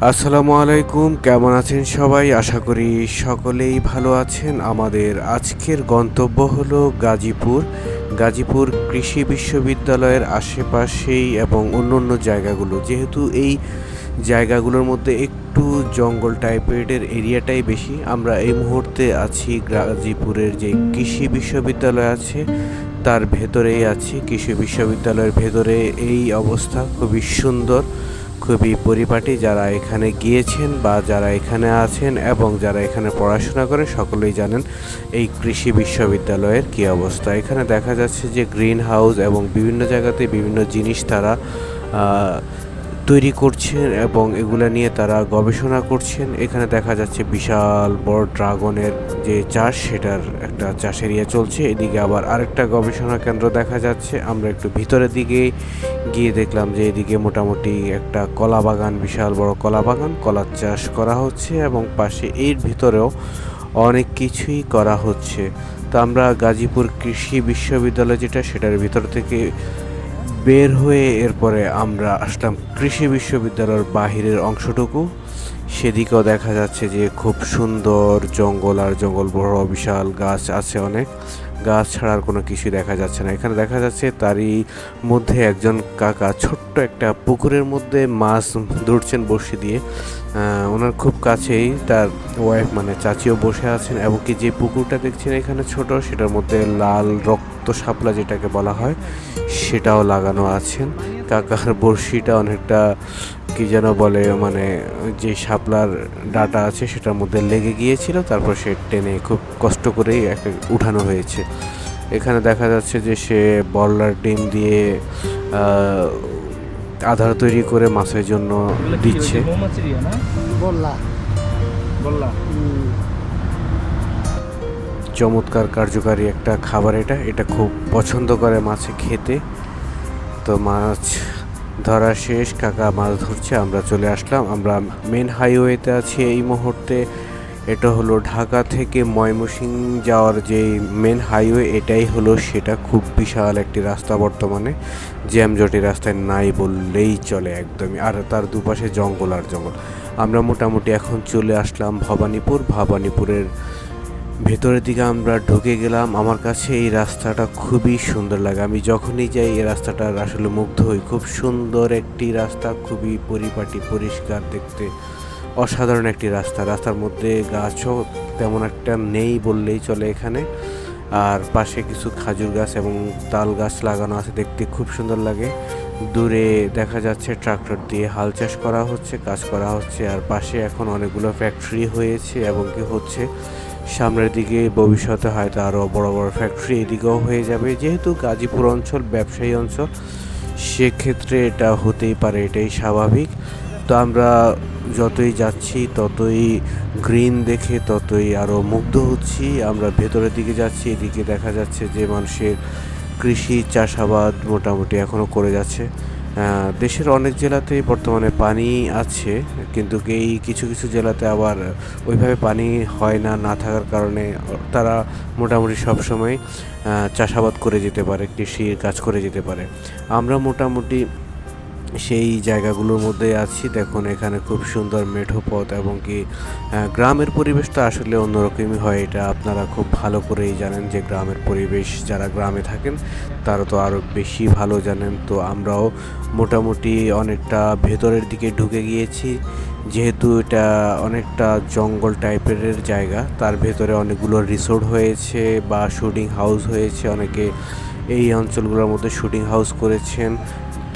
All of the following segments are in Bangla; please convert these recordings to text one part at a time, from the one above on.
আসসালামু আলাইকুম, কেমন আছেন সবাই? আশা করি সকলেই ভালো আছেন। আমাদের আজকের গন্তব্য হলো গাজীপুর কৃষি বিশ্ববিদ্যালয়ের আশেপাশেই এবং অন্য অন্য জায়গাগুলো। যেহেতু এই জায়গাগুলোর মধ্যে একটু জঙ্গল টাইপের এরিয়াটাই বেশি। আমরা এই মুহূর্তে আছি গাজীপুরের যে কৃষি বিশ্ববিদ্যালয় আছে তার ভেতরেই আছি। কৃষি বিশ্ববিদ্যালয়ের ভেতরে এই অবস্থা খুবই সুন্দর, খুবই পরিপাটি। যারা এখানে গিয়েছেন বা যারা এখানে আছেন এবং যারা এখানে পড়াশোনা করে সকলেই জানেন এই কৃষি বিশ্ববিদ্যালয়ের কী অবস্থা। এখানে দেখা যাচ্ছে যে গ্রিন হাউস এবং বিভিন্ন জায়গাতে বিভিন্ন জিনিস তারা তৈরি করছেন এবং এগুলা নিয়ে তারা গবেষণা করছেন। এখানে দেখা যাচ্ছে বিশাল বড় ড্রাগনের যে চাষ, সেটার একটা চাষ এরিয়া চলছে। এদিকে আবার আরেকটা গবেষণা কেন্দ্র দেখা যাচ্ছে। আমরা একটু ভিতরের দিকে গিয়ে দেখলাম যে এদিকে মোটামুটি একটা কলা বাগান, বিশাল বড় কলা বাগান, কলার চাষ করা হচ্ছে এবং পাশে এর ভিতরেও অনেক কিছুই করা হচ্ছে। তো আমরা গাজীপুর কৃষি বিশ্ববিদ্যালয় যেটা, সেটার ভিতর থেকে বের হয়ে এরপরে আমরা আসলাম কৃষি বিশ্ববিদ্যালয়ের বাহিরের অংশটুকু। সেদিকেও দেখা যাচ্ছে যে খুব সুন্দর জঙ্গল, আর জঙ্গল বড় বিশাল গাছ আছে, অনেক গাছ ছাড়ার কোনো কিছুই দেখা যাচ্ছে না। এখানে দেখা যাচ্ছে তারই মধ্যে একজন কাকা ছোট্ট একটা পুকুরের মধ্যে মাছ ধরছেন বড়শি দিয়ে। ওনার খুব কাছেই তার ওয়াইফ মানে চাচিও বসে আছেন, এবং কি যে পুকুরটা দেখছেন এখানে ছোট, সেটার মধ্যে লাল রক্ত শাপলা যেটাকে বলা হয় সেটাও লাগানো আছেন। কাকার বড়শিটা অনেকটা কি যেন বলে, মানে যে শাপলার ডাটা আছে সেটার মধ্যে লেগে গিয়েছিল, তারপর সে টেনে খুব কষ্ট করেই উঠানো হয়েছে। এখানে দেখা যাচ্ছে যে সে বল্লার ডিম দিয়ে আধার তৈরি করে মাছের জন্য দিচ্ছে। চমৎকার কার্যকারী একটা খাবার এটা খুব পছন্দ করে মাছে খেতে। তো মাছ ধরা শেষ, কাকা মাছ ধরছে, আমরা চলে আসলাম। আমরা মেন হাইওয়েতে আছি এই মুহূর্তে। এটা হলো ঢাকা থেকে ময়মনসিংহ যাওয়ার যে মেন হাইওয়ে, এটাই হলো সেটা। খুব বিশাল একটি রাস্তা, বর্তমানে জ্যামজটি রাস্তায় নাই বললেই চলে একদমই। আর তার দুপাশে জঙ্গল আর জঙ্গল। আমরা মোটামুটি এখন চলে আসলাম ভবানীপুরের ভেতরের দিকে আমরা ঢুকে গেলাম। আমার কাছে এই রাস্তাটা খুবই সুন্দর লাগে। আমি যখনই যাই এই রাস্তাটার আসলে মুগ্ধ হই। খুব সুন্দর একটি রাস্তা, খুবই পরিপাটি, পরিষ্কার দেখতে, অসাধারণ একটি রাস্তা। রাস্তার মধ্যে গাছও তেমন একটা নেই বললেই চলে এখানে। আর পাশে কিছু খাজুর গাছ এবং তাল গাছ লাগানো আছে, দেখতে খুব সুন্দর লাগে। দূরে দেখা যাচ্ছে ট্রাক্টর দিয়ে হাল চাষ করা হচ্ছে, কাজ করা হচ্ছে। আর পাশে এখন অনেকগুলো ফ্যাক্টরি হয়েছে এবং কি হচ্ছে। সামনের দিকে ভবিষ্যতে হয়তো আরও বড় বড় ফ্যাক্টরি এদিকেও হয়ে যাবে। যেহেতু গাজীপুর অঞ্চল ব্যবসায়ী অঞ্চল, সেক্ষেত্রে এটা হতেই পারে, এটাই স্বাভাবিক। তো আমরা যতই যাচ্ছি ততই গ্রিন দেখে ততই আরও মুগ্ধ হচ্ছি। আমরা ভেতরের দিকে যাচ্ছি, এদিকে দেখা যাচ্ছে যে মানুষের কৃষি চাষাবাদ মোটামুটি এখনও করে যাচ্ছে। দেশের অনেক জেলাতেই বর্তমানে পানি আছে, কিন্তু এই কিছু কিছু জেলাতে আবার ওইভাবে পানি হয় না, না থাকার কারণে তারা মোটামুটি সবসময় চাষাবাদ করে যেতে পারে, কৃষির কাজ করে যেতে পারে। আমরা মোটামুটি সেই জায়গাগুলোর মধ্যে আছি। দেখুন এখানে খুব সুন্দর মেঠো পথ, এবং কি গ্রামের পরিবেশটা আসলে অন্যরকমই হয়। এটা আপনারা খুব ভালো করেই জানেন যে গ্রামের পরিবেশ, যারা গ্রামে থাকেন তারা তো আরও বেশি ভালো জানেন। তো আমরাও মোটামুটি অনেকটা ভেতরের দিকে ঢুকে গিয়েছি। যেহেতু এটা অনেকটা জঙ্গল টাইপের জায়গা, তার ভেতরে অনেকগুলো রিসোর্ট হয়েছে বা শুটিং হাউস হয়েছে। অনেকে এই অঞ্চলগুলোর মধ্যে শুটিং হাউস করেছেন।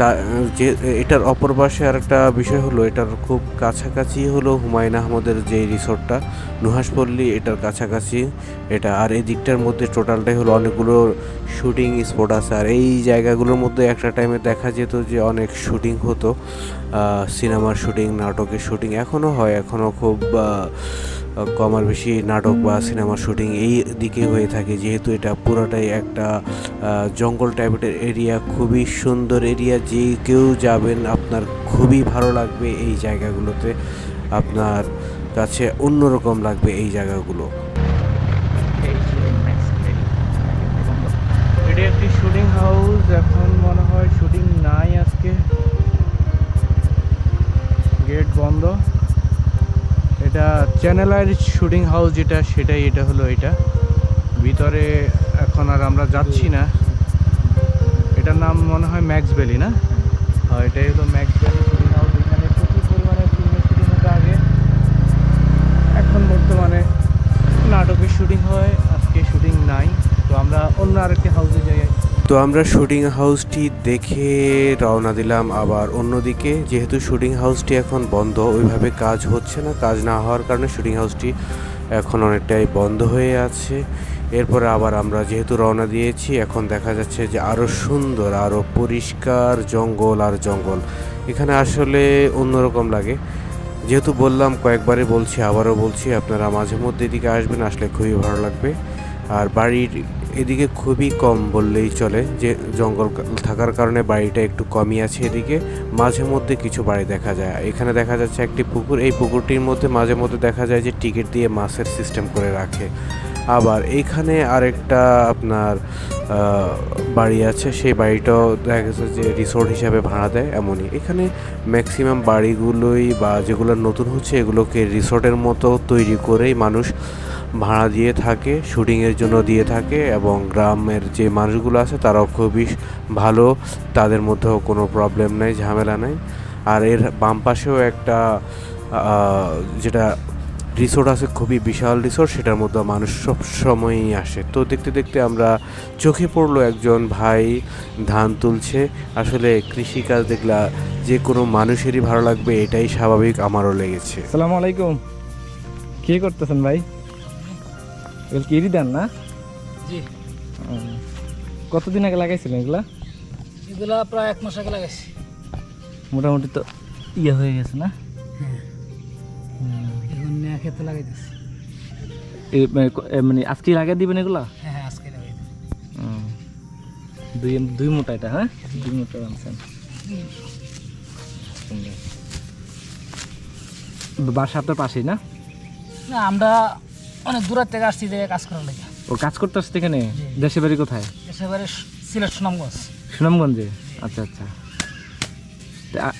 তা যে এটার অপর পাশে আর একটা বিষয় হলো, এটার খুব কাছাকাছি হলো হুমায়ুন আহমেদের যে রিসোর্টটা, নুহাশপল্লী, এটার কাছাকাছি এটা। আর এই দিকটার মধ্যে টোটালটাই হলো অনেকগুলো শুটিং স্পট আছে। আর এই জায়গাগুলোর মধ্যে একটা টাইমে দেখা যেত যে অনেক শুটিং হতো, সিনেমার শুটিং, নাটকের শুটিং এখনও হয়। এখনও খুব কম আর বেশি নাটক বা সিনেমার শুটিং এই দিকে হয়ে থাকে। যেহেতু এটা পুরোটাই একটা জঙ্গল টাইপের এরিয়া, খুবই সুন্দর এরিয়া। যে কেউ যাবেন আপনার খুবই ভালো লাগবে এই জায়গাগুলোতে, আপনার কাছে অন্যরকম লাগবে এই জায়গাগুলো। এটা একটি শুটিং হাউস, এখন মনে হয় শুটিং নাই, আজকে গেট বন্ধ। এটা চ্যানেল আইর শুটিং হাউস যেটা সেটাই, এটা হলো এটা। ভিতরে এখন আর আমরা যাচ্ছি না। এটার নাম মনে হয় ম্যাক্স ভ্যালি, না? হ্যাঁ, এটাই হলো ম্যাক্স ভ্যালি শুটিং হাউস। এখানে প্রচুর পরিমাণে ফিল্মের শুটিং হতো আগে, এখন বর্তমানে নাটকের শুটিং হয়। আজকে শুটিং নাই, তো আমরা অন্য আরেকটি হাউসে যাই। তো আমরা শুটিং হাউসটি দেখে রওনা দিলাম আবার অন্যদিকে। যেহেতু শুটিং হাউসটি এখন বন্ধ, ওইভাবে কাজ হচ্ছে না, কাজ না হওয়ার কারণে শুটিং হাউসটি এখন অনেকটাই বন্ধ হয়ে আছে। এরপরে আবার আমরা যেহেতু রওনা দিয়েছি, এখন দেখা যাচ্ছে যে আরও সুন্দর, আরও পরিষ্কার জঙ্গল আর জঙ্গল। এখানে আসলে অন্যরকম লাগে। যেহেতু বললাম, কয়েকবারই বলছি, আবারও বলছি, আপনারা মাঝে মধ্যে এদিকে আসবেন, আসলে খুবই ভালো লাগবে। আর বাড়ির এদিকে খুবই কম বললেই চলে, যে জঙ্গল থাকার কারণে বাড়িটা একটু কমই আছে এদিকে। মাঝে মধ্যে কিছু বাড়ি দেখা যায়। এখানে দেখা যাচ্ছে একটি পুকুর, এই পুকুরটির মধ্যে মাঝে মধ্যে দেখা যায় যে টিকিট দিয়ে মাছের সিস্টেম করে রাখে। আবার এইখানে আরেকটা আপনার বাড়ি আছে, সেই বাড়িটাও দেখা গেছে যে রিসোর্ট হিসাবে ভাড়া দেয় এমনই। এখানে ম্যাক্সিমাম বাড়িগুলোই বা যেগুলো নতুন হচ্ছে এগুলোকে রিসোর্টের মতো তৈরি করেই মানুষ ভাড়া দিয়ে থাকে, শুটিংয়ের জন্য দিয়ে থাকে। এবং গ্রামের যে মানুষগুলো আছে তারাও খুবই ভালো, তাদের মধ্যেও কোনো প্রবলেম নেই, ঝামেলা নেই। আর এর বাম পাশেও একটা যেটা রিসোর্ট আছে, খুবই বিশাল রিসোর্ট, সেটার মধ্যে মানুষ সব সময়ই আসে। তো দেখতে দেখতে আমরা চোখে পড়লো একজন ভাই ধান তুলছে। আসলে কৃষিকাজ দেখলা যে কোনো মানুষেরই ভালো লাগবে, এটাই স্বাভাবিক, আমারও লেগেছে। আসসালামু আলাইকুম। কি করতেছেন ভাই? এগুলো কি দেন না? জি। কতদিন আগে লাগাইছিলেন এগুলা? এগুলা প্রায় 1 মাস আগে লাগাইছি। মোটামুটি তো ইয়ে হয়ে গেছে না? এখন নেয়া খেতে লাগাইতেছি। মানে আজকে লাগিয়ে দিবেন এগুলা? হ্যাঁ, আজকে লাগাই দিই। দুই মোটা এটা, হ্যাঁ 2 মোটা আনছেন। বাসা আপনার পাশেই না? না, আমরা অনেক দূরের থেকে আসছি যে কাজ করার লাগে। ও কাজ করতে আসছে এখানে? দেশে বাড়ি কোথায়? একেবারে সিলেট সুনামগঞ্জ। সুনামগঞ্জে? আচ্ছা আচ্ছা।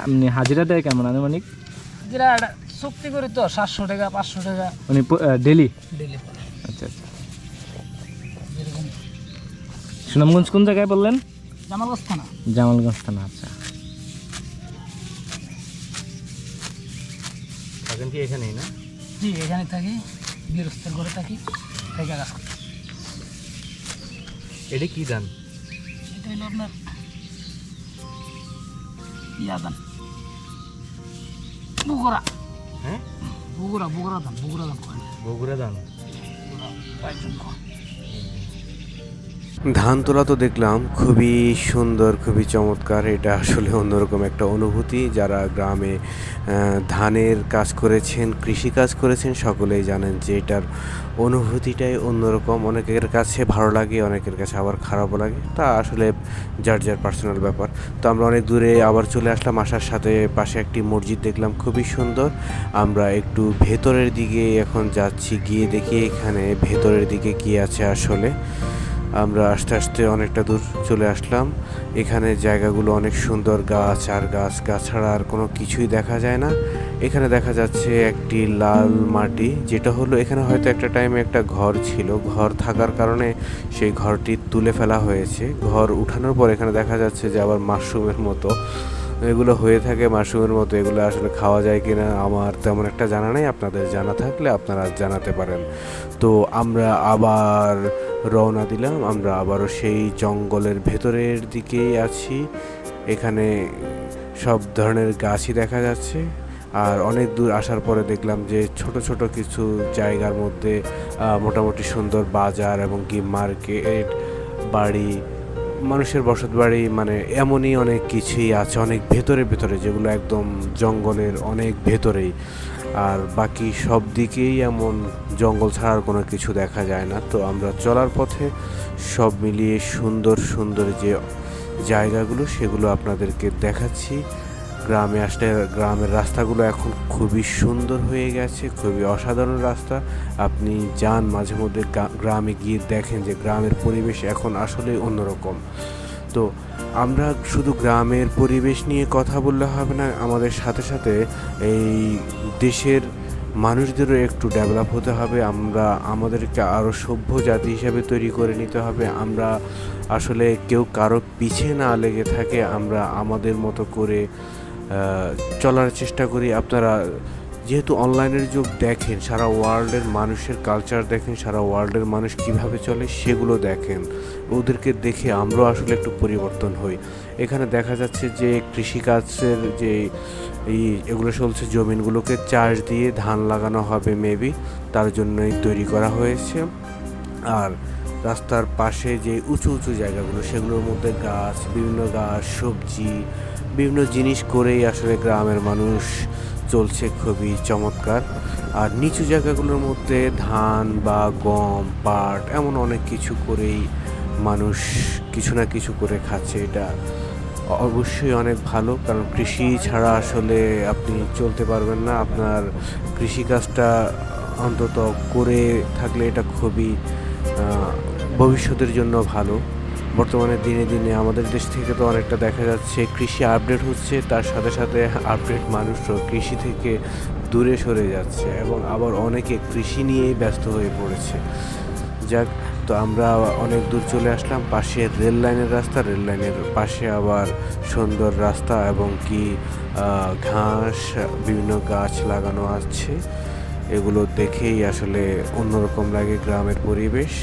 আপনি হাজিরা দেয় কেমন আনুমানিক? যেটা চুক্তি করি তো 700 টাকা 500 টাকা মানে ডেলি? ডেলি। আচ্ছা আচ্ছা। যেরকম সুনামগঞ্জ কোন জায়গায় বললেন? জামালগঞ্জ থানা। জামালগঞ্জ থানা। আচ্ছা। থাকেন কি এখানেই, না? জি, এখানে থাকি, গৃহস্থের ঘরে থাকি, থেকে কাজ করি। এটা কি ধান? এটা হলো আপনার ইয়া ধান, বগুড়া। হ্যাঁ, বগুড়া ধান করেন। বগুড়া ধান। পাইছেন কো? ধান তোলা তো দেখলাম, খুবই সুন্দর, খুবই চমৎকার। এটা আসলে অন্যরকম একটা অনুভূতি। যারা গ্রামে ধানের কাজ করেছেন, কৃষি কাজ করেছেন, সকলেই জানেন যে এটার অনুভূতিটাই অন্যরকম। অনেকের কাছে ভালো লাগে, অনেকের কাছে আবার খারাপও লাগে, তা আসলে যার যার পার্সোনাল ব্যাপার। তো আমরা অনেক দূরে আবার চলে আসলাম, আসার সাথে পাশে একটি মসজিদ দেখলাম, খুবই সুন্দর। আমরা একটু ভেতরের দিকে এখন যাচ্ছি, গিয়ে দেখি এখানে ভেতরের দিকে কী আছে আসলে। আমরা আস্তে আস্তে অনেকটা দূর চলে আসলাম। এখানে জায়গাগুলো অনেক সুন্দর, গাছ আর গাছ, গাছ ছাড়া আর কোনো কিছুই দেখা যায় না। এখানে দেখা যাচ্ছে একটি লাল মাটি, যেটা হলো এখানে হয়তো একটা টাইমে একটা ঘর ছিল, ঘর থাকার কারণে সেই ঘরটি তুলে ফেলা হয়েছে। ঘর উঠানোর পর এখানে দেখা যাচ্ছে যে আবার মাশরুমের মতো এগুলো হয়ে থাকে, মাশরুমের মতো। এগুলো আসলে খাওয়া যায় কিনা আমার তেমন একটা জানা নেই, আপনাদের জানা থাকলে আপনারা জানাতে পারেন। তো আমরা আবার রওনা দিলাম, আমরা আবারও সেই জঙ্গলের ভেতরের দিকেই আছি। এখানে সব ধরনের গাছই দেখা যাচ্ছে। আর অনেক দূর আসার পরে দেখলাম যে ছোট ছোট কিছু জায়গার মধ্যে মোটামুটি সুন্দর বাজার এবং কি মার্কেট, বাড়ি, মানুষের বসত বাড়ি, মানে এমনই অনেক কিছুই আছে অনেক ভেতরে ভেতরে, যেগুলো একদম জঙ্গলের অনেক ভেতরেই। আর বাকি সব দিকেই এমন জঙ্গল ছাড়ার কোনো কিছু দেখা যায় না। তো আমরা চলার পথে সব মিলিয়ে সুন্দর সুন্দর যে জায়গাগুলো সেগুলো আপনাদেরকে দেখাচ্ছি। গ্রামে আসলে গ্রামের রাস্তাগুলো এখন খুবই সুন্দর হয়ে গেছে, খুবই অসাধারণ রাস্তা। আপনি যান মাঝে মধ্যে গ্রামে গিয়ে দেখেন যে গ্রামের পরিবেশ এখন আসলে অন্যরকম। তো আমরা শুধু গ্রামের পরিবেশ নিয়ে কথা বললে হবে না, আমাদের সাথে সাথে এই দেশের মানুষদেরও একটু ডেভেলপ হতে হবে। আমরা আমাদেরকে আরও সভ্য জাতি হিসাবে তৈরি করে নিতে হবে। আমরা আসলে কেউ কারো পিছে না লেগে থাকে, আমরা আমাদের মতো করে চলার চেষ্টা করি। আপনারা যেহেতু অনলাইনের যুগ, দেখেন সারা ওয়ার্ল্ডের মানুষের কালচার দেখেন, সারা ওয়ার্ল্ডের মানুষ কিভাবে চলে সেগুলো দেখেন। ওদেরকে দেখে আমরাও আসলে একটু পরিবর্তন হই। এখানে দেখা যাচ্ছে যে কৃষিকাজের যে এগুলো চলছে, জমিনগুলোকে চাষ দিয়ে ধান লাগানো হবে মেবি, তার জন্যই তৈরি করা হয়েছে। আর রাস্তার পাশে যে উঁচু উঁচু জায়গাগুলো, সেগুলোর মধ্যে গাছ, বিভিন্ন গাছ, সবজি, বিভিন্ন জিনিস করেই আসলে গ্রামের মানুষ চলছে খুবই চমৎকার। আর নিচু জায়গাগুলোর মধ্যে ধান বা গম, পাট এমন অনেক কিছু করেই মানুষ কিছু না কিছু করে খাচ্ছে। এটা অবশ্যই অনেক ভালো, কারণ কৃষি ছাড়া আসলে আপনি চলতে পারবেন না। আপনার কৃষিকাজটা অন্তত করে থাকলে এটা খুবই ভবিষ্যতের জন্য ভালো। বর্তমানে দিনে দিনে আমাদের দেশ থেকে তো অনেকটা দেখা যাচ্ছে কৃষি আপডেট হচ্ছে, তার সাথে সাথে আপডেট মানুষও কৃষি থেকে দূরে সরে যাচ্ছে এবং আবার অনেকে কৃষি নিয়েই ব্যস্ত হয়ে পড়েছে। যাক, তো আমরা অনেক দূর চলে আসলাম। পাশে রেল লাইনের রাস্তা, রেল লাইনের পাশে আবার সুন্দর রাস্তা এবং কি ঘাস, বিভিন্ন গাছ লাগানো আছে। এগুলো দেখেই আসলে অন্যরকম লাগে গ্রামের পরিবেশ।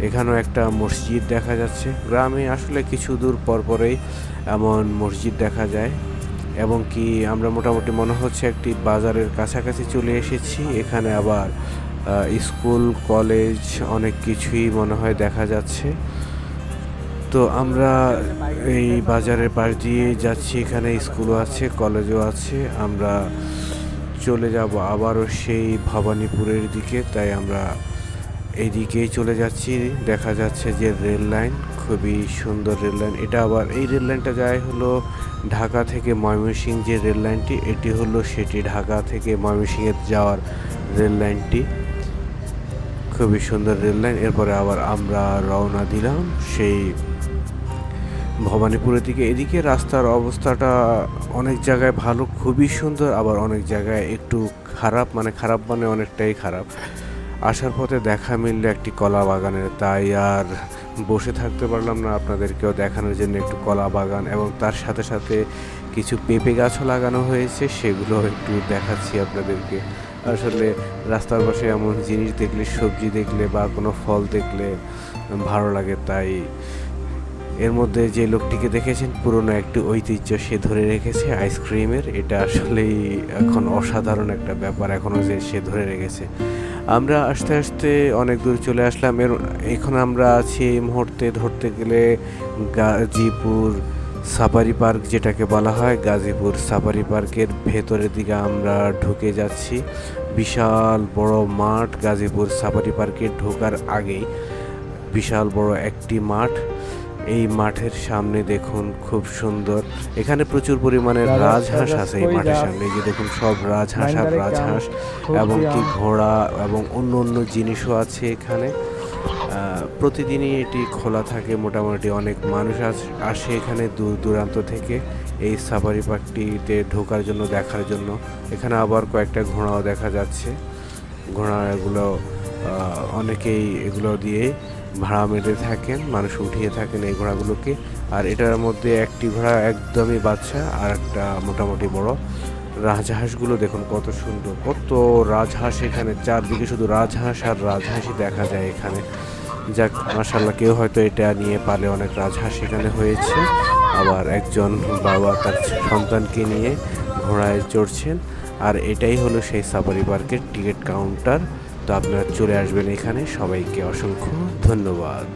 এখানেও একটা মসজিদ দেখা যাচ্ছে। গ্রামে আসলে কিছু দূর পরপরেই এমন মসজিদ দেখা যায় এবং কি আমরা মোটামুটি মনে হচ্ছে একটি বাজারের কাছাকাছি চলে এসেছি। এখানে আবার স্কুল, কলেজ অনেক কিছুই মনে হয় দেখা যাচ্ছে। তো আমরা এই বাজারের পাশ দিয়ে যাচ্ছি, এখানে স্কুলও আছে, কলেজও আছে। আমরা চলে যাব আবারও সেই ভবানীপুরের দিকে, তাই আমরা এই দিকেই চলে যাচ্ছি। দেখা যাচ্ছে যে রেল লাইন, খুবই সুন্দর রেল লাইন। এটা আবার এই রেল লাইনটা যায় হলো ঢাকা থেকে ময়মনসিংহ, যে রেল লাইনটি এটি হলো সেটি, ঢাকা থেকে ময়মনসিংহে যাওয়ার রেল লাইনটি। খুবই সুন্দর রেল লাইন। এরপরে আবার আমরা রওনা দিলাম সেই ভবানীপুরের দিকে। এদিকে রাস্তার অবস্থাটা অনেক জায়গায় ভালো, খুবই সুন্দর, আবার অনেক জায়গায় একটু খারাপ, খারাপ মানে অনেকটাই খারাপ। আসার পথে দেখা মিলল একটি কলা বাগানের, তাই আর বসে থাকতে পারলাম না, আপনাদেরকেও দেখানোর জন্য একটু কলা বাগান এবং তার সাথে সাথে কিছু পেঁপে গাছও লাগানো হয়েছে, সেগুলো একটু দেখাচ্ছি আপনাদেরকে। আসলে রাস্তার পাশে এমন জিনিস দেখলে, সবজি দেখলে বা কোনো ফল দেখলে ভালো লাগে। তাই এর মধ্যে যে লোকটিকে দেখেছেন, পুরনো একটি ঐতিহ্য সে ধরে রেখেছে আইসক্রিমের। এটা আসলেই এখন অসাধারণ একটা ব্যাপার, এখনও যে সে ধরে রেখেছে। আমরা আস্তে আস্তে অনেক দূর চলে আসলাম। এখন আমরা আছি এই মুহূর্তে ধরতে গেলে গাজীপুর সাফারি পার্ক, যেটাকে বলা হয় গাজীপুর সাফারি পার্কের ভেতরের দিকে আমরা ঢুকে যাচ্ছি। বিশাল বড় মাঠ, গাজীপুর সাফারি পার্কে ঢোকার আগেই বিশাল বড় একটি মাঠ। এই মাঠের সামনে দেখুন খুব সুন্দর, এখানে প্রচুর পরিমাণে রাজহাঁস আছে এই মাঠের সামনে। যে দেখুন সব রাজহাঁস আর রাজহাঁস এবং কি ঘোড়া এবং অন্য অন্য জিনিসও আছে এখানে। প্রতিদিনই এটি খোলা থাকে, মোটামুটি অনেক মানুষ আসে এখানে দূর দূরান্ত থেকে এই সাফারি পার্কটিতে ঢোকার জন্য, দেখার জন্য। এখানে আবার কয়েকটা ঘোড়াও দেখা যাচ্ছে। ঘোড়াগুলো অনেকেই এগুলো দিয়ে ভাড়া মেরে থাকেন, মানুষ উঠিয়ে থাকেন এই ঘোড়াগুলোকে। আর এটার মধ্যে একটি ঘোড়া একদমই বাচ্চা, আর একটা মোটামুটি বড়। রাজহাঁসগুলো দেখুন কত সুন্দর, কত রাজহাঁস এখানে, চারদিকে শুধু রাজহাঁস আর রাজহাঁসই দেখা যায় এখানে। যাক, মাশাআল্লাহ, কেউ হয়তো এটা নিয়ে পালে, অনেক রাজহাঁস এখানে হয়েছে। আবার একজন বাবা তার সন্তানকে নিয়ে ঘোড়ায় চড়ছেন। আর এটাই হলো সেই সাফারি পার্কের টিকিট কাউন্টার। তো আপনারা চলে আসবেন এখানে। সবাইকে অসংখ্য ধন্যবাদ।